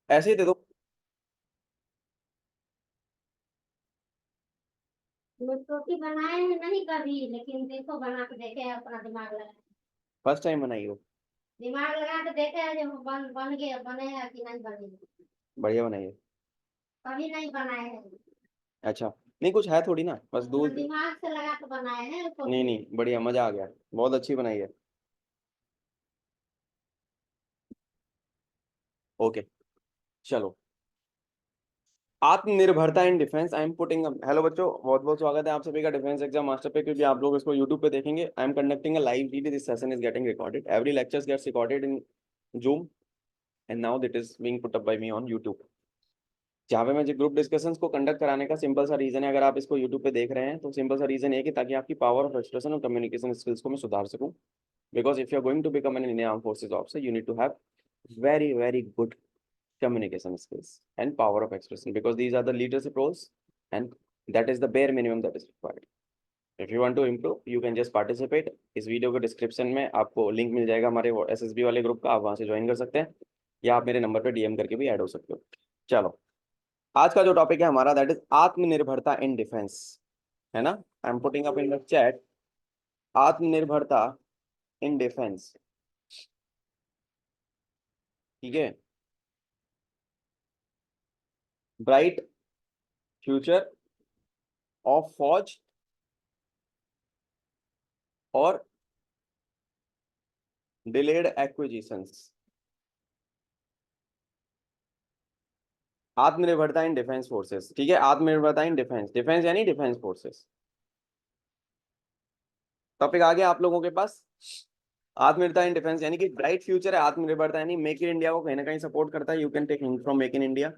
ऐसे ही दे दो। रोटी बनाए हैं नहीं कभी, लेकिन देखो बना के देखे हैं, अपना दिमाग लगा। फर्स्ट टाइम बनाई हो? दिमाग लगा के देखे हैं, जो बन बन गया, बने हैं कि नहीं बने। बढ़िया बनाई है। कभी नहीं बनाए हैं। अच्छा, नहीं कुछ है थोड़ी ना, बस अपना दूध। दिमाग से लगा के बनाए हैं उसको। नहीं नहीं, बढ़िया, मजा आ गया। बहुत अच्छी बनाई है। ओके, चलो। आत्मनिर्भरता in defence, I am putting. Hello बच्चों, बहुत बहुत स्वागत है आप सभी का डिफेंस एग्जाम मास्टर पे, क्योंकि आप लोग इसको यूट्यूब पे देखेंगे। I am conducting a live video, this session is getting recorded, every lectures gets recorded in Zoom, and now this is being put up by me on YouTube. जहाँ पे मैं जो ग्रुप डिस्कशंस को conduct कराने का simple सा reason है, अगर आप इसको यूट्यूब पे देख रहे हैं तो सिंपल सा रीजन है कि ताकि आपकी पावर ऑफ एक्सप्रेशन और कम्युनिकेशन स्किल्स को मैं सुधार सकूं। Because if you are going to become an Indian arm forces officer, you need to have very very good communication skills and power of expression, because these are the leadership roles, and that is the bare minimum that is required. If you want to improve, you can just participate. इस video के description में आपको link मिल जाएगा हमारे SSB वाले group का, आप वहां से ज्वाइन कर सकते हैं, या आप मेरे नंबर पर डीएम करके भी ऐड हो सकते हो। चलो, आज का जो टॉपिक है हमारा, दैट इज आत्मनिर्भरता इन डिफेंस, है ना? I am putting up in the chat, आत्मनिर्भरता इन डिफेंस। ठीक है। ब्राइट फ्यूचर ऑफ फौज और डिलेड एक्विजिशंस। आत्मनिर्भरता इन डिफेंस फोर्सेस, ठीक है, आत्मनिर्भरता इन डिफेंस, डिफेंस यानी डिफेंस फोर्सेस। टॉपिक आ गया आप लोगों के पास। आत्मनिर्भरता इन डिफेंस यानी कि ब्राइट फ्यूचर है, आत्मनिर्भरता यानी मेक इन इंडिया को कहीं ना कहीं सपोर्ट करता है। You can take hint from make in India.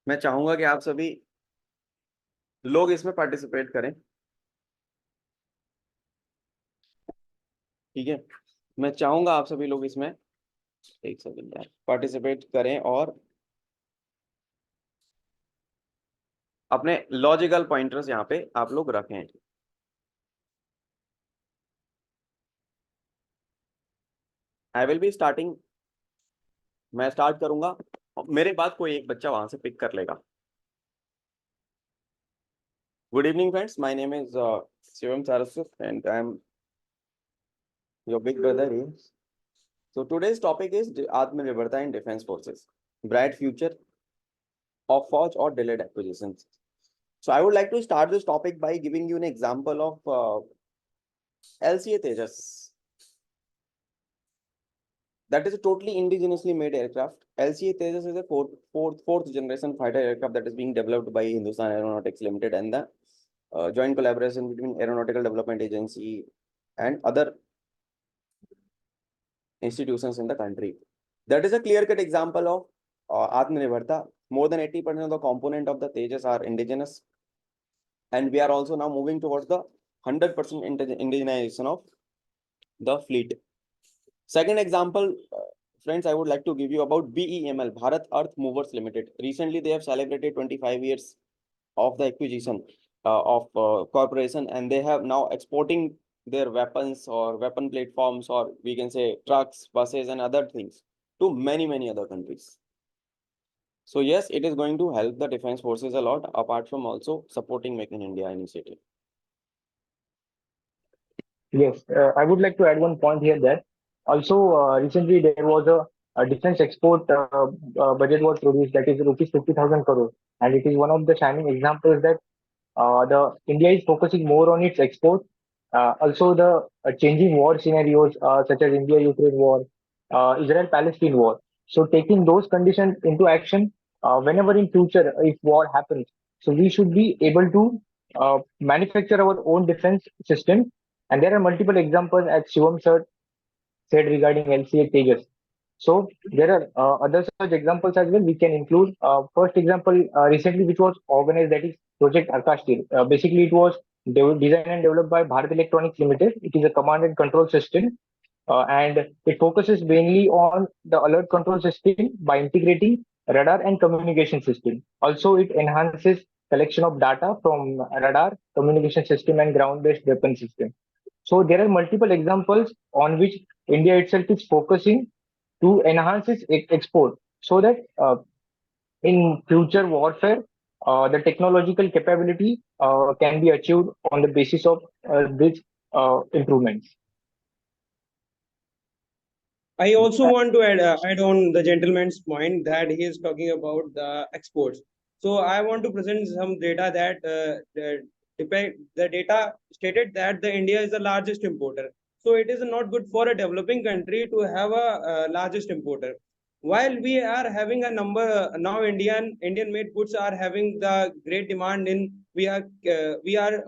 मैं चाहूंगा कि आप सभी लोग इसमें पार्टिसिपेट करें, ठीक है। मैं चाहूंगा आप सभी लोग इसमें, एक सेकंड यार, पार्टिसिपेट करें और अपने लॉजिकल पॉइंटर्स यहाँ पे आप लोग रखें। आई विल बी स्टार्टिंग, मैं स्टार्ट करूंगा, मेरे बाद कोई एक बच्चा वहां से पिक कर लेगा। Good evening friends, my name is Shivam Saraswat and I am your big brother here. So today's topic is Atmanirbharta in Defense Forces, bright future of forge or delayed acquisitions. So I would like to start this topic by giving you an example of LCA Tejas. That is a totally indigenously made aircraft. LCA Tejas is a fourth generation fighter aircraft that is being developed by Hindustan Aeronautics Limited and the joint collaboration between Aeronautical Development Agency and other institutions in the country. That is a clear-cut example of Atmanirbharta. More than 80% of the component of the Tejas are indigenous, and we are also now moving towards the 100% indigenization of the fleet. Second example, friends, I would like to give you about BEML, Bharat Earth Movers Limited. Recently, they have celebrated 25 years of the acquisition of corporation, and they have now exporting their weapons or weapon platforms, or we can say trucks, buses, and other things to many other countries. So yes, it is going to help the defense forces a lot, apart from also supporting Make in India initiative. Yes, I would like to add one point here that also recently there was a defense export budget was produced, that is rupees 50,000 crore, and it is one of the shining examples that the India is focusing more on its export. Also, the changing war scenarios such as India-Ukraine war, Israel-Palestine war. So, taking those conditions into action, whenever in future if war happens, so we should be able to manufacture our own defense system. And there are multiple examples, as Shivam sir said regarding LCA Tejas. So there are other such examples as well. We can include first example recently, which was organized, that is Project Akash Tir. Basically, it was designed and developed by Bharat Electronics Limited. It is a command and control system, and it focuses mainly on the alert control system by integrating radar and communication system. Also, it enhances collection of data from radar, communication system, and ground-based weapon system. So there are multiple examples on which India itself is focusing to enhance its export. so that in future warfare, the technological capability can be achieved on the basis of these improvements. I also want to add on the gentleman's point that he is talking about the exports. So I want to present some data that the data stated that the India is the largest importer. So it is not good for a developing country to have a largest importer. While we are having a number now, Indian made goods are having the great demand in. We are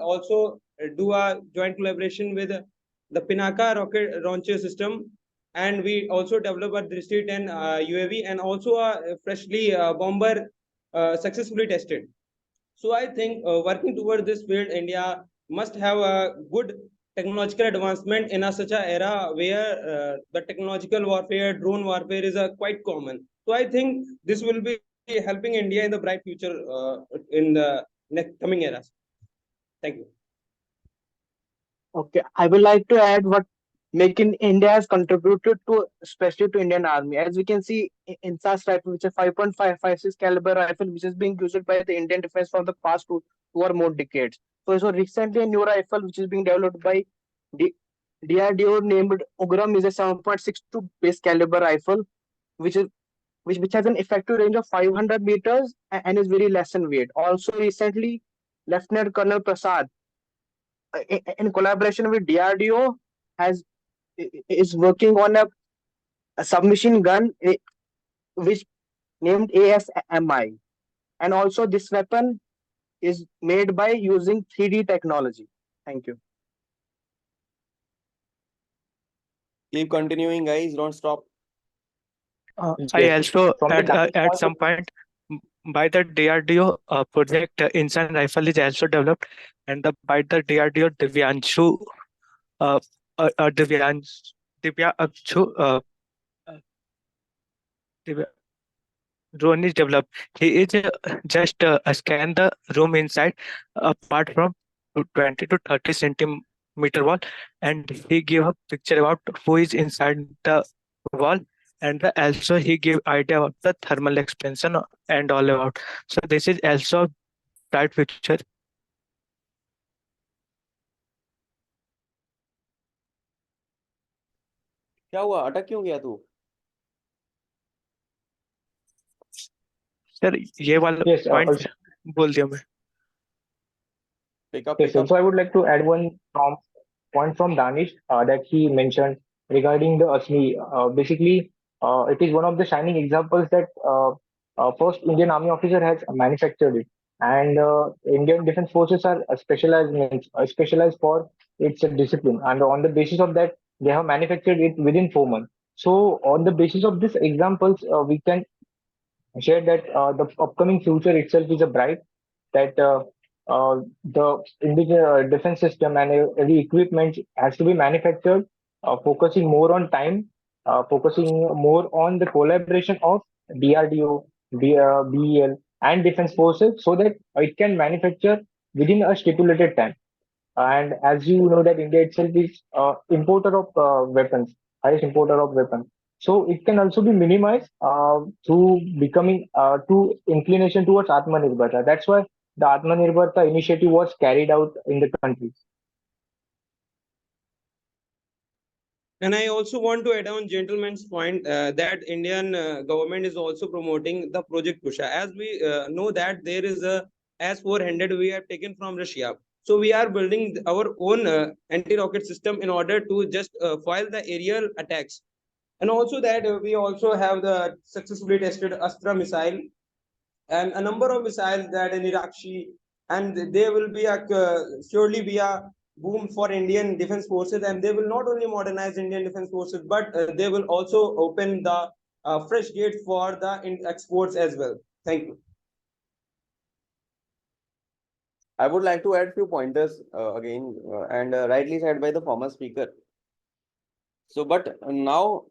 also do a joint collaboration with the Pinaka rocket launcher system, and we also develop a Drishti 10 UAV and also a freshly bomber successfully tested. So I think working towards this field, India must have a good technological advancement in such an era where the technological warfare, drone warfare is quite common. So I think this will be helping India in the bright future in the next coming eras. Thank you. Okay, I would like to add what Make in India has contributed to, especially to Indian Army. As we can see, INSAS rifle, which is 5.556 caliber rifle, which is being used by the Indian defense for the past two or more decades. So recently a new rifle which is being developed by D- DRDO named Ugram is a 7.62 base caliber rifle, which is which has an effective range of 500 meters and is very less in weight. Also recently, Lieutenant Colonel Prasad, in collaboration with DRDO, has is working on a submachine gun which named ASMI. And also this weapon is made by using 3D technology. Thank you. Keep continuing, guys. Don't stop. I Yes. also From the Danish at point some of point by the DRDO project, Insan rifle is also developed, and by the DRDO Divyanshu Divyanshu uh, Divya, drone is developed. He is just scan the room inside apart from 20 to 30 centimeter wall, and he give a picture about who is inside the wall, and also he give idea about the thermal expansion and all about. So this is also bright picture. क्या हुआ, अटक क्यों गया तू? Sir ये वाला Yes, point also, बोल दिया मैं. Pick up, yes, pick up. also I would like to add one point from Danish that he mentioned regarding the ASMI. Basically, it is one of the shining examples that first Indian Army officer has manufactured it, and Indian Defense Forces are specialized for its discipline, and on the basis of that, they have manufactured it within 4 months. So, on the basis of these examples, we can share that the upcoming future itself is a bright, that the Indian defense system and every equipment has to be manufactured, focusing more on time, focusing more on the collaboration of DRDO, BEL, and defense forces, so that it can manufacture within a stipulated time. And as you know that India itself is importer of weapons, highest importer of weapons. So it can also be minimized through becoming to inclination towards Atmanirbharta. That's why the Atmanirbharta initiative was carried out in the country. And I also want to add on gentleman's point that Indian government is also promoting the Project Kusha. As we know that there is a S-400 we have taken from Russia. So we are building our own anti-rocket system in order to just foil the aerial attacks. And also that we also have the successfully tested Astra missile and a number of missiles that in Irakshi, and they will be surely be a boom for Indian defense forces, and they will not only modernize Indian defense forces, but they will also open the fresh gate for the exports as well. Thank you. I would like to add few pointers again, and rightly said by the former speaker. So, but now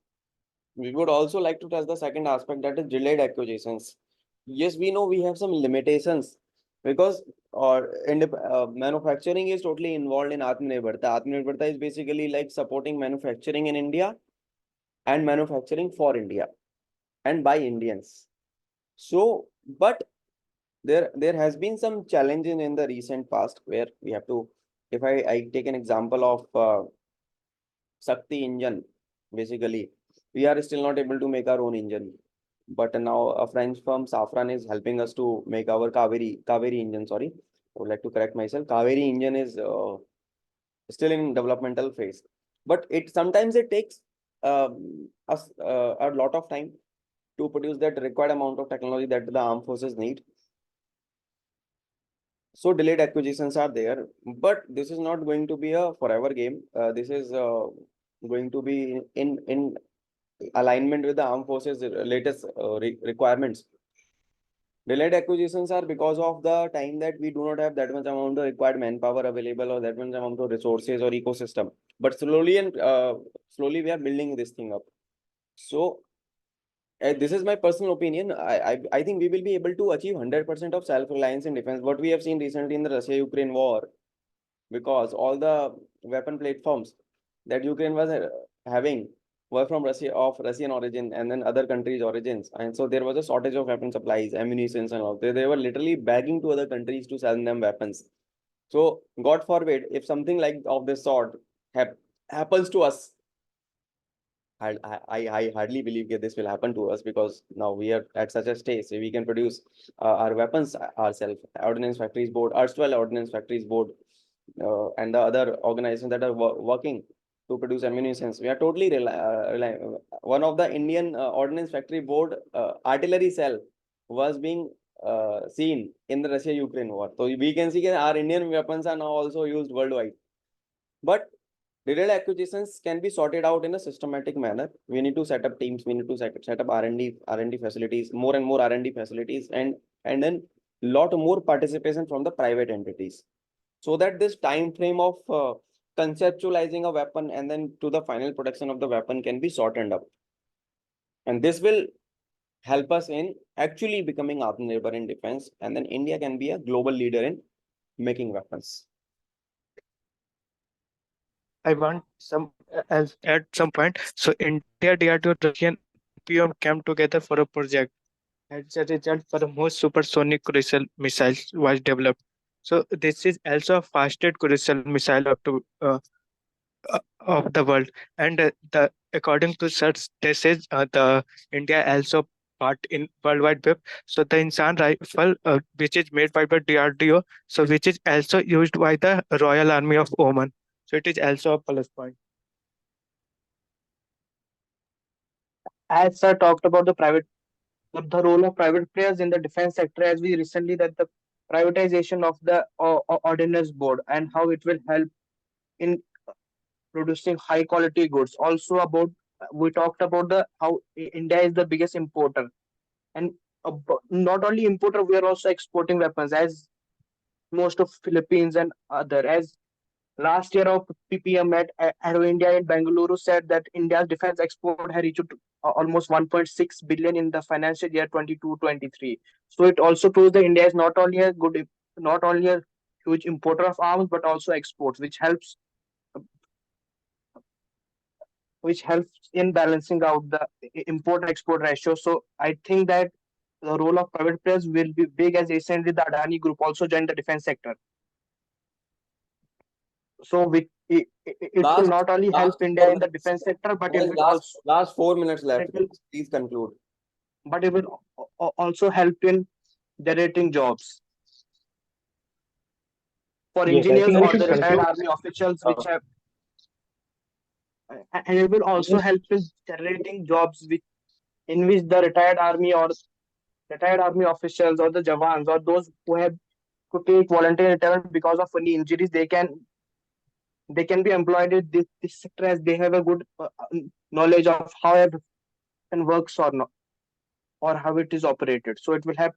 we would also like to touch the second aspect, that is delayed acquisitions. Yes, we know we have some limitations because manufacturing is totally involved in Atmanirbharta. Atmanirbharta is basically like supporting manufacturing in India and manufacturing for India. and by Indians. So, but there has been some challenges in the recent past where we have to, if I take an example of Shakti engine, basically, we are still not able to make our own engine. But now a French firm, Safran, is helping us to make our Kaveri engine. Sorry, I would like to correct myself. Kaveri engine is still in developmental phase, but it sometimes it takes us a lot of time to produce that required amount of technology that the armed forces need. So delayed acquisitions are there, but this is not going to be a forever game. This is going to be in alignment with the armed forces latest requirements. Delayed acquisitions are because of the time that we do not have that much amount of required manpower available or that much amount of resources or ecosystem. But slowly and slowly we are building this thing up. So this is my personal opinion. I think we will be able to achieve 100% of self-reliance in defense. What we have seen recently in the Russia-Ukraine war, because all the weapon platforms that Ukraine was having were from Russia, of Russian origin, and then other countries' origins. And so there was a shortage of weapon supplies, ammunition, and all. They were literally begging to other countries to sell them weapons. So God forbid, if something like of this sort happens to us, I hardly believe that this will happen to us, because now we are at such a stage so we can produce our weapons ourselves. Ordnance Factories Board, erstwhile Ordnance Factories Board, and the other organizations that are working to produce ammunition. We are totally one of the Indian Ordnance Factory Board artillery cell was being seen in the Russia-Ukraine war. So we can see that our Indian weapons are now also used worldwide. But delayed acquisitions can be sorted out in a systematic manner. We need to set up teams. We need to set up R&D facilities, more and more R&D facilities, and then lot more participation from the private entities, so that this time frame of conceptualizing a weapon and then to the final production of the weapon can be shortened up. And this will help us in actually becoming Atmanirbhar in defense, and then India can be a global leader in making weapons. I want some as at some point. So India, DRDO, Russian PM came together for a project. As a result, for the most supersonic crucial missiles was developed. So this is also a fastest crucial missile of the world. And the according to such this is the India also part in World Wide Web. So the Insan rifle, which is made by the DRDO, so which is also used by the Royal Army of Oman. So it is also a plus point. As sir talked about the role of private players in the defense sector, as we recently that the privatization of the ordnance board and how it will help in producing high quality goods. Also about we talked about the how India is the biggest importer, and not only importer, we are also exporting weapons, as most of Philippines and other. As last year of PPM at Aero India in Bengaluru said that India's defense export had reached almost 1.6 billion in the financial year 22-23. So it also proves that India is not only a huge importer of arms, but also exports, which helps in balancing out the import-export ratio. So I think that the role of private players will be big, as recently the Adani Group also joined the defense sector. So it will Last, not only help last India 4 in the minutes. defense sector, but it Guys, will also last 4 minutes left. it will, Please conclude. but it will also help in generating jobs for Yes, I engineers think we or should the retired conclude. army officials, Uh, and it will also yes, help in generating jobs in which the retired army officials or the Jawans or those who have to take voluntary retirement because of any injuries, they can be employed in this sector, as they have a good knowledge of how it works or not, or how it is operated. So it will have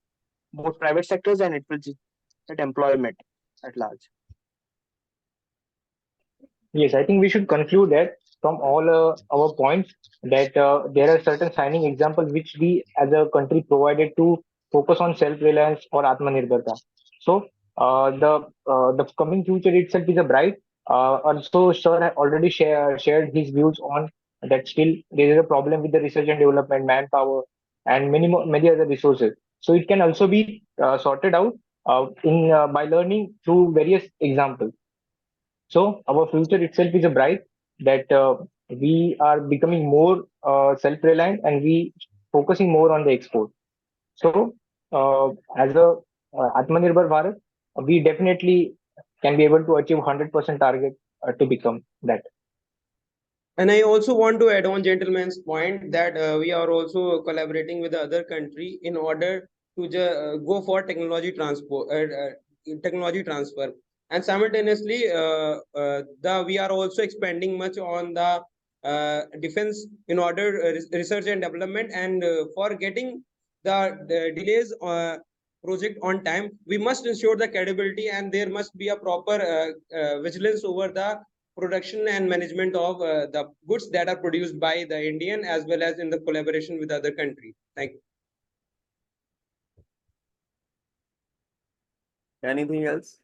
both private sectors and it will generate employment at large. yes, I think we should conclude that from all our points that there are certain shining examples which we as a country provided to focus on self-reliance or Atmanirbharta. So the coming future itself is a bright. Also, Sir had already shared his views on that. Still, there is a problem with the research and development manpower, and many other resources. So it can also be sorted out in by learning through various examples. So our future itself is a bright that we are becoming more self-reliant, and we focusing more on the export. So as a Atmanirbhar Bharat, we definitely can be able to achieve 100% target to become that. And I also want to add on gentleman's point that we are also collaborating with the other country in order to go for technology transfer. And simultaneously, the we are also expanding much on the defense in order research and development, and for getting the delays project on time, we must ensure the credibility, and there must be a proper vigilance over the production and management of the goods that are produced by the Indian as well as in the collaboration with other country. Thank you. Anything else?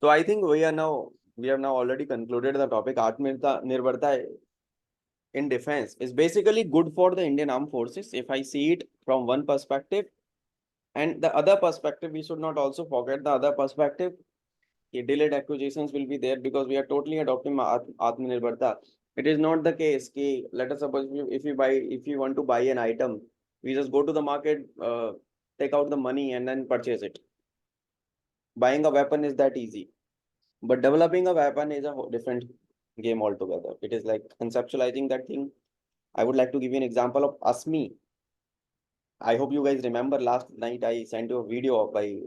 So I think we have now already concluded the topic. Atmanirbharta in defense is basically good for the Indian Armed Forces, if I see it from one perspective. And the other perspective, we should not also forget the other perspective. Delayed acquisitions will be there because we are totally adopting Atmanirbharta. It is not the case कि let us suppose if you want to buy an item, we just go to the market, take out the money and then purchase it. Buying a weapon is that easy, but developing a weapon is a different game altogether. It is like conceptualizing that thing. I would like to give you an example of ASMI. I hope you guys remember last night I sent you a video by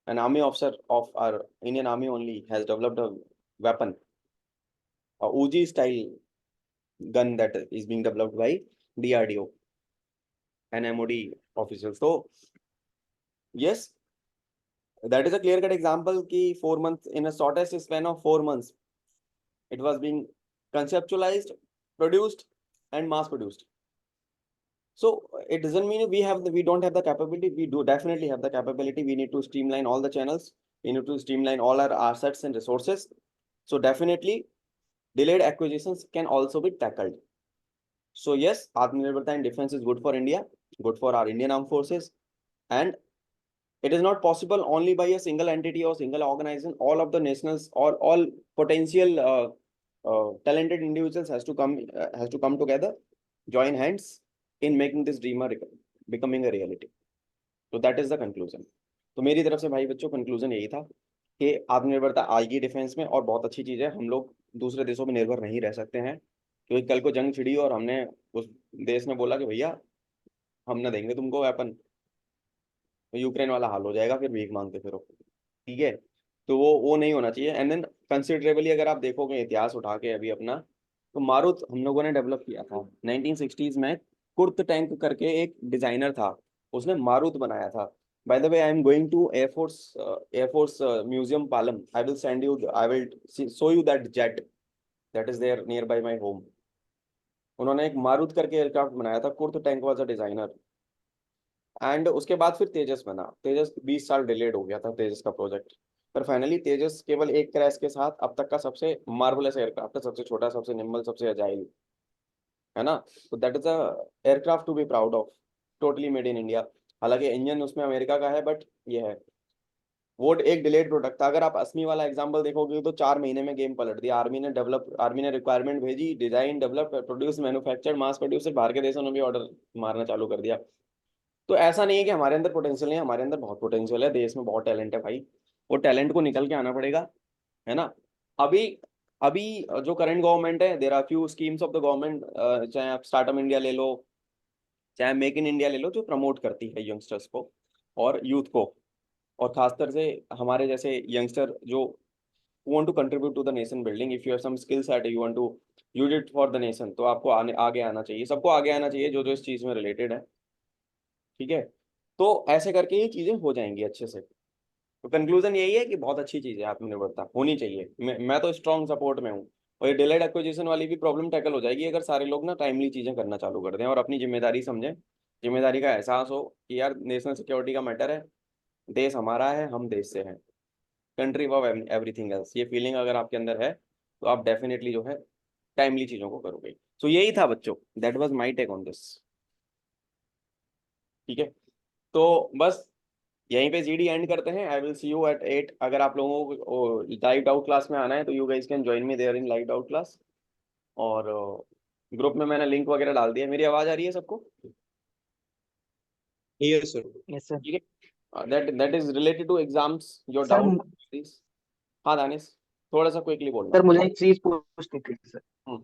an army officer of our Indian Army only has developed a weapon, a Uzi style gun that is being developed by DRDO and MOD officials. So yes, that is a clear-cut example कि 4 months, in a shortest span of 4 months, it was being conceptualized, produced, and mass produced. So it doesn't mean we don't have the capability. We do definitely have the capability. We need to streamline all the channels. We need to streamline all our assets and resources. So definitely, delayed acquisitions can also be tackled. So yes, Atmanirbharta in defense is good for India, good for our Indian Armed Forces, and it is not possible only by a single entity or single organization. All of the nationals or all potential talented individuals has to come together, join hands in making this dream becoming a reality. So that is the conclusion. तो मेरी तरफ से भाई बच्चों conclusion यही था कि आत्मनिर्भरता आएगी डिफेंस में, और बहुत अच्छी चीज है. हम लोग दूसरे देशों पर निर्भर नहीं रह सकते हैं, क्योंकि कल को जंग छिड़ी और हमने उस देश ने बोला कि भैया हम ना देंगे तुमको वेपन, तो यूक्रेन वाला हाल हो जाएगा, फिर भीख मांगते फिरो. ठीक है, तो वो नहीं होना चाहिए. एंड देन कंसिडरेबली अगर आप देखोगे इतिहास उठा के अभी अपना, तो मारुत हम लोगों ने डेवलप किया था 1960s में. कुर्त टैंक करके एक डिजाइनर था, उसने मारुत बनाया था. By the way, I am going to air force museum Palam. I will show you that jet that is there near by my home. उन्होंने एक मारुत करके एयरक्राफ्ट बनाया था. Kurt Tank was a designer. And उसके बाद फिर तेजस बना. तेजस 20 साल डिलेड हो गया था तेजस का प्रोजेक्ट, पर फाइनली तेजस केवल एक क्रैश के साथ अब तक का सबसे मार्वलस एयरक्राफ्ट है, सबसे छोटा, सबसे निम्बल, सबसे अजाइल, है ना. तो that is a aircraft to be proud of, totally made in India. हालांकि इंजन उसमें अमेरिका का है, बट ये है वो एक डिलेड प्रोडक्ट था. अगर आप असमी वाला एग्जांपल देखोगे तो 4 महीने में गेम पलट दिया. आर्मी ने रिक्वायरमेंट भेजी, डिजाइन, डेवलप, प्रोड्यूस, मैन्युफैक्चर, मास प्रोड्यूस. बाहर के देशों ने भी ऑर्डर मारना चालू कर दिया. तो ऐसा नहीं है कि हमारे अंदर पोटेंशियल नहीं है, हमारे अंदर बहुत पोटेंशियल है. देश में बहुत टैलेंट है भाई, वो टैलेंट को निकल के आना पड़ेगा, है ना. अभी अभी जो करंट गवर्नमेंट है, there are few schemes of the government, चाहे आप स्टार्टअप इंडिया ले लो, चाहे मेक इन इंडिया ले लो, जो प्रमोट करती है यंगस्टर्स को और यूथ को, और खासकर से हमारे जैसे यंगस्टर जो want to contribute to the nation building. If you have some skill set, you want to use it for the nation, तो आपको आगे आना चाहिए. सबको आगे आना चाहिए जो जो इस चीज में रिलेटेड है. ठीक है, तो ऐसे करके ये चीजें हो जाएंगी अच्छे से. तो कंक्लूजन यही है कि बहुत अच्छी चीज है, आत्मनिर्भरता होनी चाहिए. मैं तो स्ट्रॉन्ग सपोर्ट में हूँ. और ये डिलेड एक्विजिशन वाली भी प्रॉब्लम टैकल हो जाएगी अगर सारे लोग ना टाइमली चीजें करना चालू कर दें और अपनी जिम्मेदारी समझें, जिम्मेदारी का एहसास हो कि यार नेशनल सिक्योरिटी का मैटर है, देश हमारा है, हम देश से हैं, कंट्री अबव एवरीथिंग एल्स. ये फीलिंग अगर आपके अंदर है तो आप डेफिनेटली जो है टाइमली चीजों को करोगे. सो यही था बच्चों, that was my take on this. ठीक है, तो बस यहीं पे जीडी एंड करते हैं। I will see you at 8। अगर आप लोगों को लाइव डाउट क्लास में आना है तो you guys can join me there in live doubt class. और ग्रुप में मैंने लिंक वगैरह डाल दिया। मेरी आवाज आ रही है सबको? Yes, sir. Yes, sir. ठीक है, that is related to exams your sir doubt please. हाँ दानिश, थोड़ा सा क्विकली बोलना। सर मुझे एक चीज पूछनी थी सर। हम्म।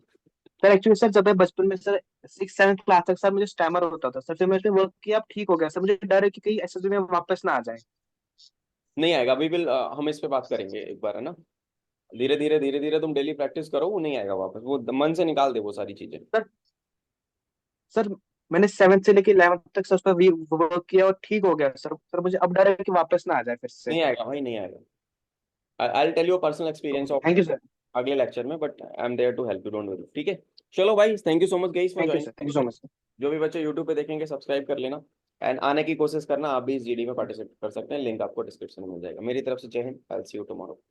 सर एक्चुअली सर जब मैं बचपन में सर 6-7 क्लास तक सर मुझे स्टैमर होता था सर, फिर मैंने वर्क किया, अब ठीक हो गया सर। मुझे डर है कि कहीं एसएसबी में वापस ना आ जाए। नहीं आएगा, वी विल हम इस पे बात करेंगे एक बार, है ना। धीरे धीरे तुम डेली प्रैक्टिस करो, वो नहीं आएगा वापस, वो मन से निकाल दे वो सारी चीजें। सर मैंने 7th से लेके 11th तक सर उस पर वर्क किया और ठीक हो गया सर। सर मुझे अब डर है कि वापस ना आ जाए फिर से। नहीं आएगा भाई, नहीं आएगा। I will tell you personal experience of thank you sir. अगले लेक्चर में, but I am there to help you, don't worry. ठीक है, चलो भाई, thank you so much guys for thank you joining. Sir. Thank you so much. जो भी बच्चे YouTube पे देखेंगे सब्सक्राइब कर लेना, एंड आने की कोशिश करना। आप भी इस जीडी में पार्टिसिपेट कर सकते हैं, लिंक आपको डिस्क्रिप्शन में मिल जाएगा। मेरी तरफ से जय हिंद, आई विल सी यू टुमारो।